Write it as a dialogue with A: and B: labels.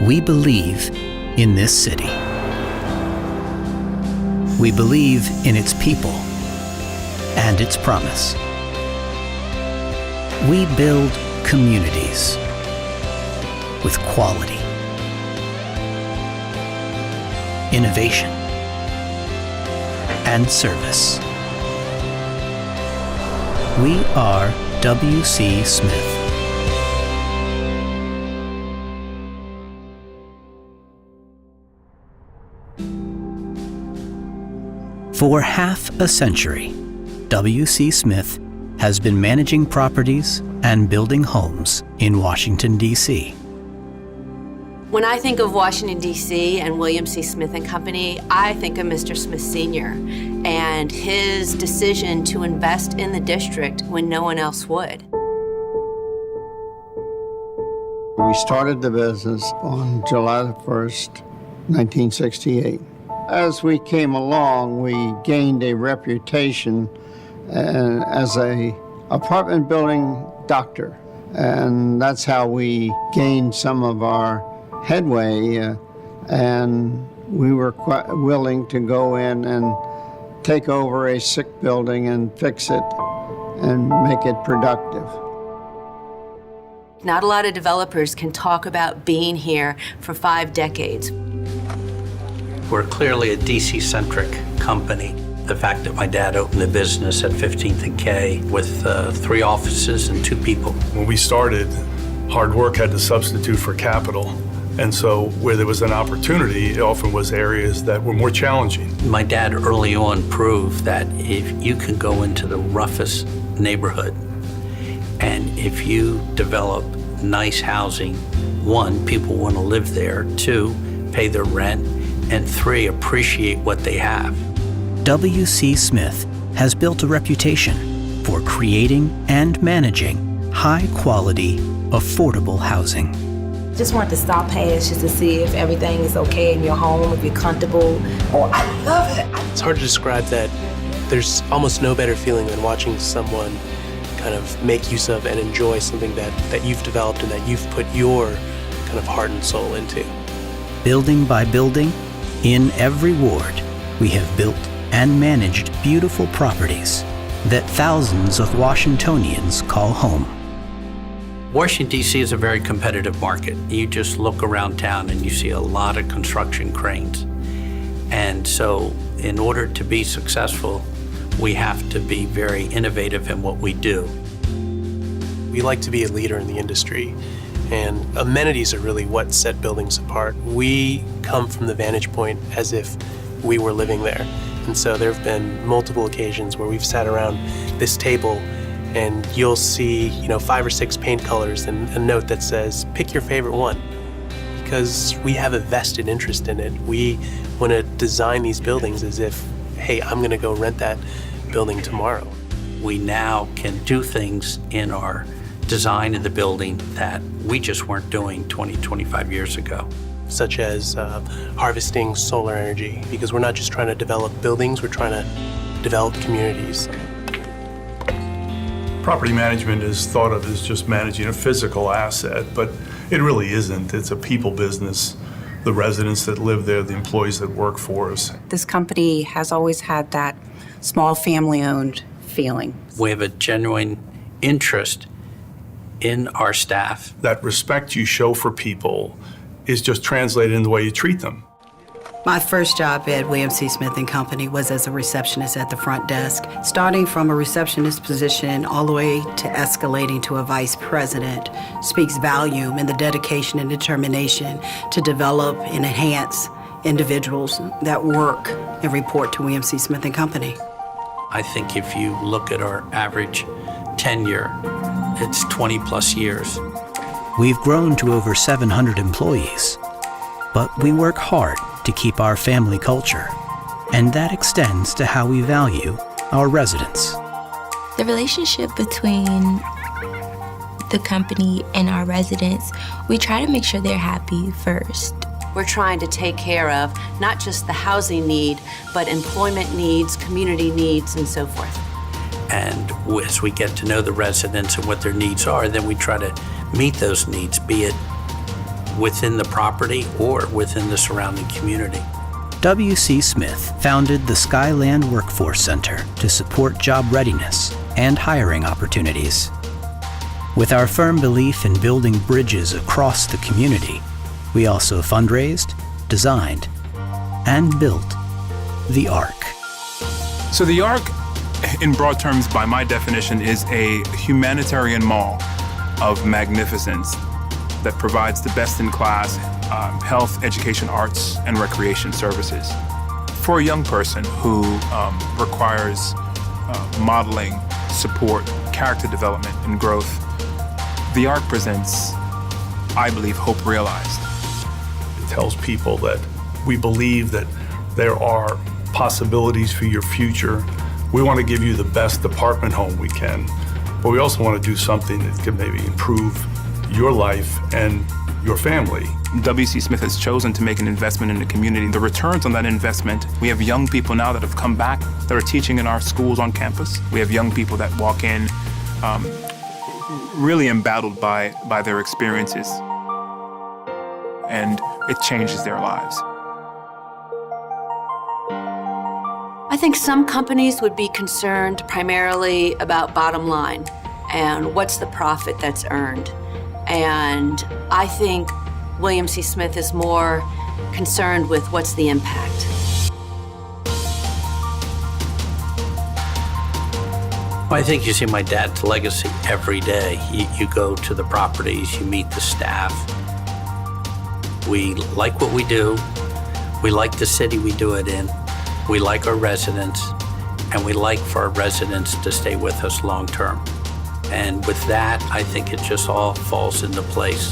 A: We believe in this city. We believe in its people and its promise. We build communities with quality, innovation, and service. We are W.C. Smith. For half a century, W.C. Smith has been managing properties and building homes in Washington, D.C.
B: When I think of Washington, D.C. and William C. Smith and Company, I think of Mr. Smith Sr. and his decision to invest in the district when no one else would.
C: We started the business on July the 1st, 1968. As we came along, we gained a reputation as an apartment building doctor. And that's how we gained some of our headway, and we were quite willing to go in and take over a sick building and fix it and make it productive.
B: Not a lot of developers can talk about being here for 5 decades.
D: We're clearly a DC-centric company. The fact that my dad opened the business at 15th and K with 3 offices and 2 people.
E: When we started, hard work had to substitute for capital. And so where there was an opportunity, it often was areas that were more challenging.
D: My dad early on proved that if you can go into the roughest neighborhood and if you develop nice housing, 1, people want to live there, 2, pay their rent, and 3, appreciate what they have.
A: W.C. Smith has built a reputation for creating and managing high-quality, affordable housing.
F: Just wanted to stop past just to see if everything is okay in your home, if you're comfortable. Oh, I love it.
G: It's hard to describe that. There's almost no better feeling than watching someone kind of make use of and enjoy something that you've developed and that you've put your kind of heart and soul into.
A: Building by building, in every ward, we have built and managed beautiful properties that thousands of Washingtonians call home.
D: Washington, D.C. is a very competitive market. You just look around town and you see a lot of construction cranes. And so in order to be successful, we have to be very innovative in what we do.
G: We like to be a leader in the industry, and amenities are really what set buildings apart. We come from the vantage point as if we were living there. And so there have been multiple occasions where we've sat around this table and you'll see, 5 or 6 paint colors and a note that says, pick your favorite one. Because we have a vested interest in it. We want to design these buildings as if, hey, I'm going to go rent that building tomorrow.
D: We now can do things in our design of the building that we just weren't doing 20, 25 years ago.
G: Such as harvesting solar energy, because we're not just trying to develop buildings, we're trying to develop communities.
E: Property management is thought of as just managing a physical asset, but it really isn't. It's a people business. The residents that live there, the employees that work for us.
H: This company has always had that small family-owned feeling.
D: We have a genuine interest in our staff.
E: That respect you show for people is just translated in the way you treat them.
I: My first job at William C. Smith and Company was as a receptionist at the front desk. Starting from a receptionist position all the way to escalating to a vice president speaks volume in the dedication and determination to develop and enhance individuals that work and report to William C. Smith and Company.
D: I think if you look at our average tenure, it's 20 plus years.
A: We've grown to over 700 employees, but we work hard to keep our family culture, and that extends to how we value our residents.
J: The relationship between the company and our residents, we try to make sure they're happy first.
B: We're trying to take care of not just the housing need, but employment needs, community needs, and so forth.
D: And as we get to know the residents and what their needs are, then we try to meet those needs, be it within the property or within the surrounding community.
A: W.C. Smith founded the Skyland Workforce Center to support job readiness and hiring opportunities. With our firm belief in building bridges across the community, we also fundraised, designed, and built the Arc.
K: So the Arc, in broad terms, by my definition, is a humanitarian mall of magnificence that provides the best-in-class health, education, arts, and recreation services. For a young person who requires modeling, support, character development, and growth, the Arc presents, I believe, hope realized.
E: It tells people that we believe that there are possibilities for your future. We want to give you the best apartment home we can, but we also want to do something that can maybe improve your life and your family.
K: W.C. Smith has chosen to make an investment in the community. The returns on that investment, we have young people now that have come back that are teaching in our schools on campus. We have young people that walk in really embattled by their experiences, and it changes their lives.
B: I think some companies would be concerned primarily about bottom line and what's the profit that's earned. And I think William C. Smith is more concerned with what's the impact.
D: I think you see my dad's legacy every day. You go to the properties, you meet the staff. We like what we do. We like the city we do it in. We like our residents, and we like for our residents to stay with us long term. And with that, I think it just all falls into place.